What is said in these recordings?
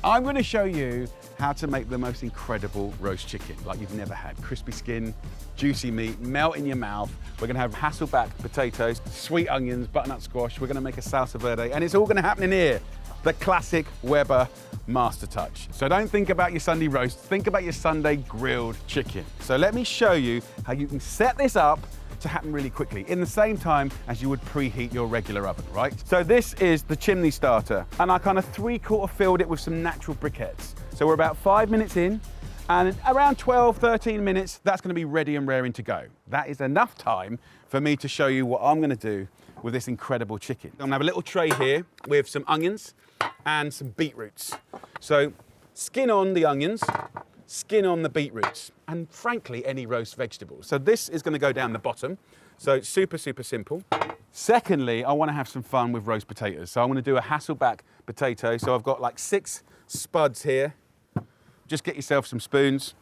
I'm going to show you how to make the most incredible roast chicken like you've never had. Crispy skin, juicy meat, melt in your mouth. We're going to have Hasselback potatoes, sweet onions, butternut squash. We're going to make a salsa verde, and it's all going to happen in here. The classic Weber Master Touch. So don't think about your Sunday roast, think about your Sunday grilled chicken. So let me show you how you can set this up to happen really quickly in the same time as you would preheat your regular oven, right? So this is the chimney starter, and I kind of 3/4 filled it with some natural briquettes. So we're about 5 minutes in, and around 12, 13 minutes, that's gonna be ready and raring to go. That is enough time for me to show you what I'm gonna do with this incredible chicken. I'm gonna have a little tray here with some onions and some beetroots. So skin on the onions, skin on the beetroots, and frankly, any roast vegetables. So this is gonna go down the bottom. So it's super, super simple. Secondly, I wanna have some fun with roast potatoes. So I'm gonna do a Hasselback potato. So I've got like 6 spuds here. Just get yourself some spoons,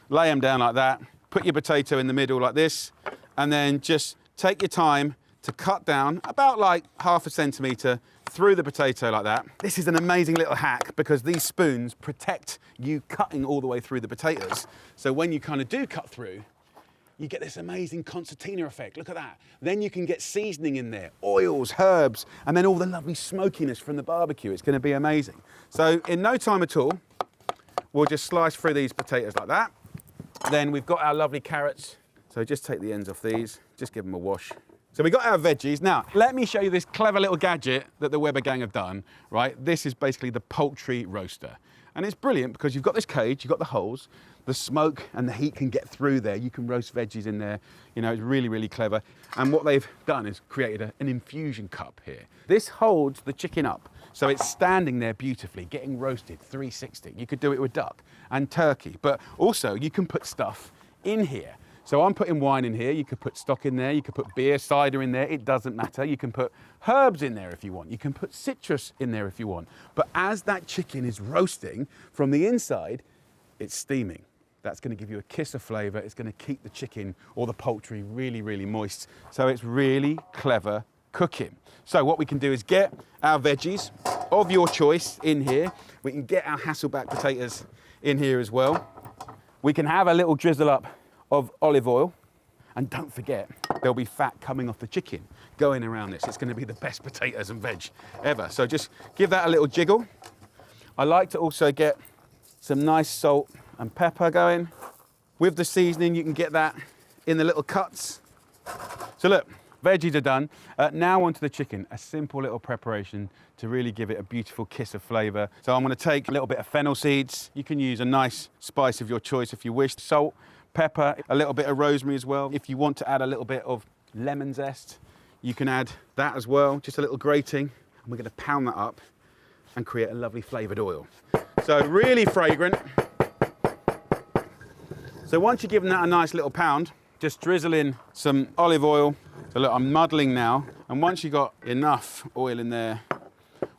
lay them down like that, put your potato in the middle like this, and then just take your time to cut down about like 1/2 centimetre through the potato like that. This is an amazing little hack because these spoons protect you cutting all the way through the potatoes. So when you kind of do cut through, you get this amazing concertina effect. Look at that. Then you can get seasoning in there, oils, herbs, and then all the lovely smokiness from the barbecue. It's going to be amazing. So in no time at all, we'll just slice through these potatoes like that. Then we've got our lovely carrots. So just take the ends off these, just give them a wash. So we got our veggies. Now, let me show you this clever little gadget that the Weber gang have done, right? This is basically the poultry roaster. And it's brilliant because you've got this cage, you've got the holes, the smoke and the heat can get through there. You can roast veggies in there. You know, it's really, really clever. And what they've done is created an infusion cup here. This holds the chicken up. So it's standing there beautifully, getting roasted 360. You could do it with duck and turkey, but also you can put stuff in here. So I'm putting wine in here. You could put stock in there. You could put beer, cider in there. It doesn't matter. You can put herbs in there if you want. You can put citrus in there if you want. But as that chicken is roasting from the inside, it's steaming. That's going to give you a kiss of flavour. It's going to keep the chicken or the poultry really, really moist. So it's really clever cooking. So what we can do is get our veggies of your choice in here. We can get our Hasselback potatoes in here as well. We can have a little drizzle up of olive oil, and don't forget, there'll be fat coming off the chicken going around this. It's going to be the best potatoes and veg ever. So just give that a little jiggle. I like to also get some nice salt and pepper going. With the seasoning, you can get that in the little cuts. So look, veggies are done. Now onto the chicken, a simple little preparation to really give it a beautiful kiss of flavour. So I'm going to take a little bit of fennel seeds. You can use a nice spice of your choice if you wish. Salt, pepper, a little bit of rosemary as well. If you want to add a little bit of lemon zest, you can add that as well, just a little grating. And we're going to pound that up and create a lovely flavoured oil. So really fragrant. So once you've given that a nice little pound, just drizzle in some olive oil. So look, I'm muddling now. And once you've got enough oil in there,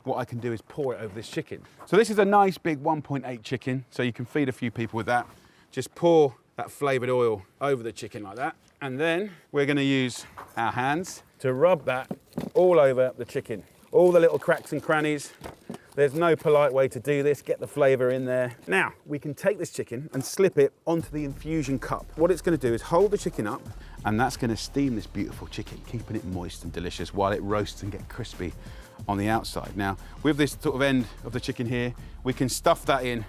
what I can do is pour it over this chicken. So this is a nice big 1.8 chicken, so you can feed a few people with that. Just pour that flavoured oil over the chicken like that. And then we're going to use our hands to rub that all over the chicken. All the little cracks and crannies. There's no polite way to do this. Get the flavour in there. Now, we can take this chicken and slip it onto the infusion cup. What it's going to do is hold the chicken up, and that's going to steam this beautiful chicken, keeping it moist and delicious while it roasts and gets crispy on the outside. Now, with this sort of end of the chicken here, we can stuff that in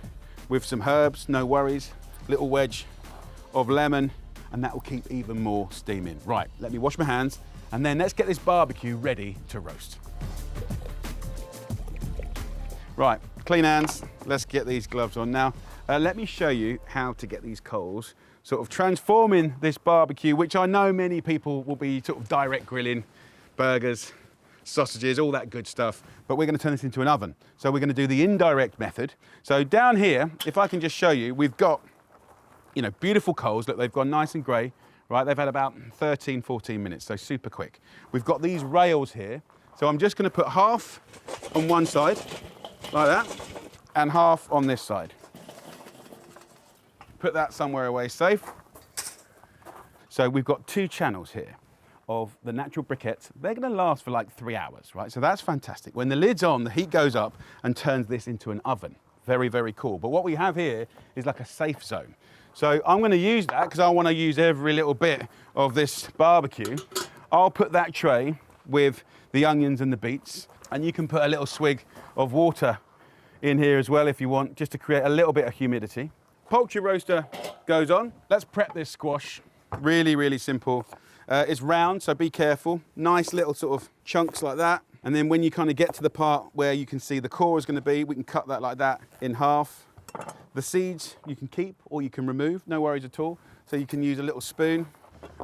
with some herbs, no worries. Little wedge of lemon, and that will keep even more steam in. Right, let me wash my hands, and then let's get this barbecue ready to roast. Right, clean hands, let's get these gloves on now. Let me show you how to get these coals sort of transforming this barbecue, which I know many people will be sort of direct grilling, burgers, sausages, all that good stuff, but we're going to turn this into an oven. So we're going to do the indirect method. So down here, if I can just show you, we've got, you know, beautiful coals. Look, they've gone nice and grey, right? They've had about 13, 14 minutes, so super quick. We've got these rails here. So I'm just going to put half on one side, like that, and half on this side. Put that somewhere away safe. So we've got 2 channels here of the natural briquettes. They're going to last for like 3 hours, right? So that's fantastic. When the lid's on, the heat goes up and turns this into an oven. Very, very cool. But what we have here is like a safe zone. So I'm gonna use that because I wanna use every little bit of this barbecue. I'll put that tray with the onions and the beets, and you can put a little swig of water in here as well if you want, just to create a little bit of humidity. Poultry roaster goes on. Let's prep this squash. Really, really simple. It's round, so be careful. Nice little sort of chunks like that. And then when you kind of get to the part where you can see the core is going to be, we can cut that like that in half. The seeds you can keep or you can remove, no worries at all. So you can use a little spoon.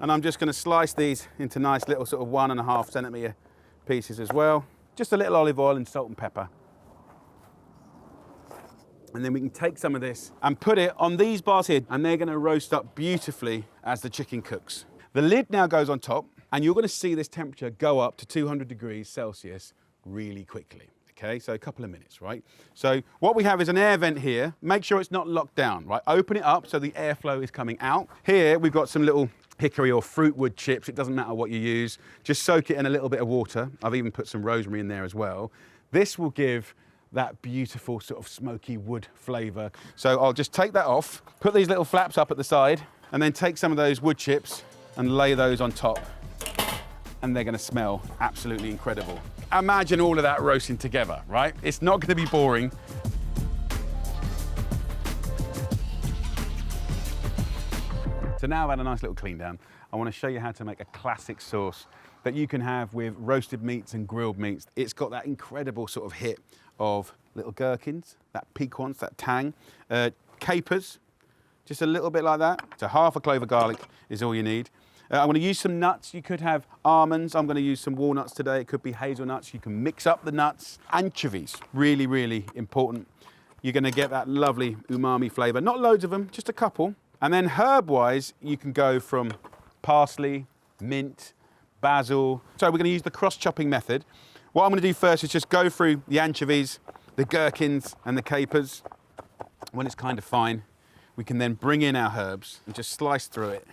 And I'm just going to slice these into nice little sort of 1.5 centimetre pieces as well. Just a little olive oil and salt and pepper. And then we can take some of this and put it on these bars here, and they're going to roast up beautifully as the chicken cooks. The lid now goes on top, and you're going to see this temperature go up to 200 degrees Celsius really quickly. Okay, so a couple of minutes, right? So what we have is an air vent here. Make sure it's not locked down, right? Open it up so the airflow is coming out. Here we've got some little hickory or fruit wood chips. It doesn't matter what you use. Just soak it in a little bit of water. I've even put some rosemary in there as well. This will give that beautiful sort of smoky wood flavour. So I'll just take that off, put these little flaps up at the side, and then take some of those wood chips and lay those on top. And they're gonna smell absolutely incredible. Imagine all of that roasting together, right? It's not gonna be boring. So now I've had a nice little clean down. I wanna show you how to make a classic sauce that you can have with roasted meats and grilled meats. It's got that incredible sort of hit of little gherkins, that piquance, that tang, capers, just a little bit like that. So half a clove of garlic is all you need. I'm going to use some nuts. You could have almonds. I'm going to use some walnuts today. It could be hazelnuts. You can mix up the nuts. Anchovies, really, really important. You're going to get that lovely umami flavour. Not loads of them, just a couple. And then herb-wise, you can go from parsley, mint, basil. So we're going to use the cross-chopping method. What I'm going to do first is just go through the anchovies, the gherkins, and the capers. When it's kind of fine, we can then bring in our herbs and just slice through it.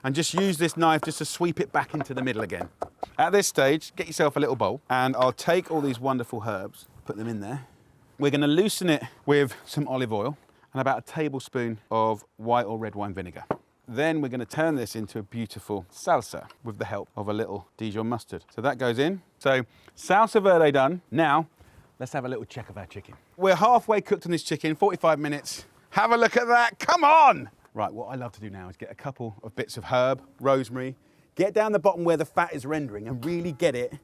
And just use this knife just to sweep it back into the middle again. At this stage, get yourself a little bowl, and I'll take all these wonderful herbs, put them in there. We're going to loosen it with some olive oil and about a tablespoon of white or red wine vinegar. Then we're going to turn this into a beautiful salsa with the help of a little Dijon mustard. So that goes in. So salsa verde done. Now, let's have a little check of our chicken. We're halfway cooked on this chicken, 45 minutes. Have a look at that, come on! Right, what I love to do now is get a couple of bits of herb, rosemary, get down the bottom where the fat is rendering and really get it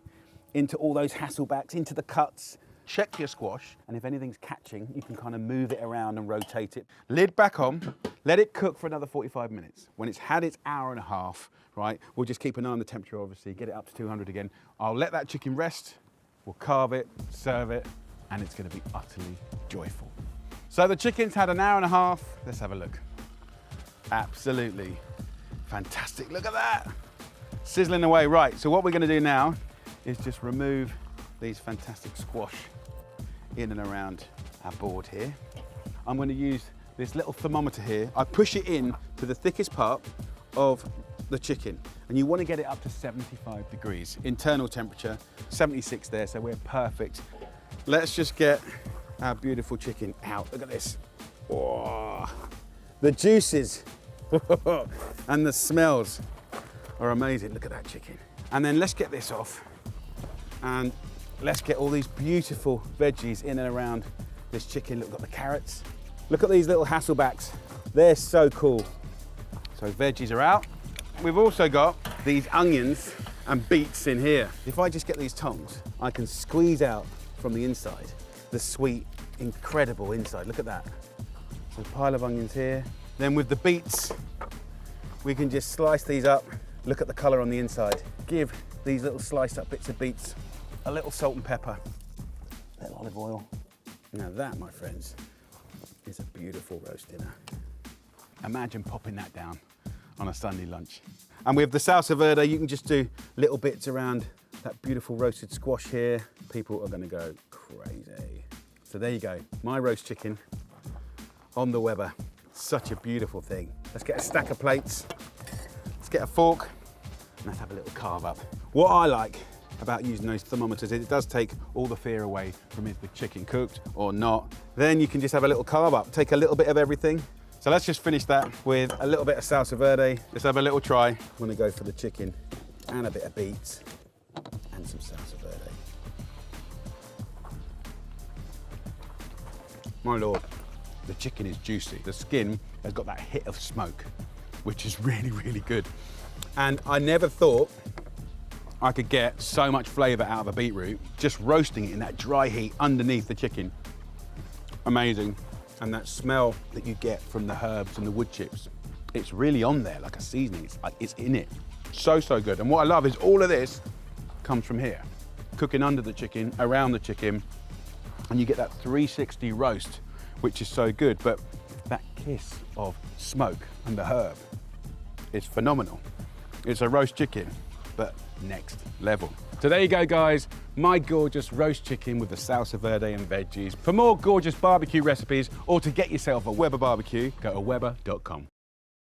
into all those hasselbacks, into the cuts. Check your squash, and if anything's catching, you can kind of move it around and rotate it. Lid back on, let it cook for another 45 minutes. When it's had its hour and a half, right, we'll just keep an eye on the temperature, obviously, get it up to 200 again. I'll let that chicken rest, we'll carve it, serve it, and it's gonna be utterly joyful. So the chicken's had an hour and a half. Let's have a look. Absolutely fantastic, look at that. Sizzling away, right, so what we're gonna do now is just remove these fantastic squash in and around our board here. I'm gonna use this little thermometer here. I push it in to the thickest part of the chicken, and you wanna get it up to 75 degrees, internal temperature, 76 there, so we're perfect. Let's just get our beautiful chicken out, look at this. Oh, the juices and the smells are amazing. Look at that chicken. And then let's get this off and let's get all these beautiful veggies in and around this chicken. Look, we've got the carrots. Look at these little hasselbacks. They're so cool. So veggies are out. We've also got these onions and beets in here. If I just get these tongs, I can squeeze out from the inside the sweet, incredible inside. Look at that. So a pile of onions here. Then with the beets, we can just slice these up. Look at the color on the inside. Give these little sliced up bits of beets a little salt and pepper, a little olive oil. Now that, my friends, is a beautiful roast dinner. Imagine popping that down on a Sunday lunch. And with the salsa verde, you can just do little bits around that beautiful roasted squash here. People are gonna go crazy. So there you go, my roast chicken on the Weber. Such a beautiful thing. Let's get a stack of plates. Let's get a fork and let's have a little carve up. What I like about using those thermometers is it does take all the fear away from is the chicken cooked or not. Then you can just have a little carve up, take a little bit of everything. So let's just finish that with a little bit of salsa verde. Let's have a little try. I'm gonna go for the chicken and a bit of beets and some salsa verde. My Lord, the chicken is juicy. The skin has got that hit of smoke, which is really, really good. And I never thought I could get so much flavor out of a beetroot just roasting it in that dry heat underneath the chicken. Amazing. And that smell that you get from the herbs and the wood chips, it's really on there like a seasoning. It's like it's in it. So, so good. And what I love is all of this comes from here. Cooking under the chicken, around the chicken, and you get that 360 roast, which is so good. But that kiss of smoke and the herb is phenomenal. It's a roast chicken, but next level. So there you go, guys. My gorgeous roast chicken with the salsa verde and veggies. For more gorgeous barbecue recipes or to get yourself a Weber barbecue, go to Weber.com.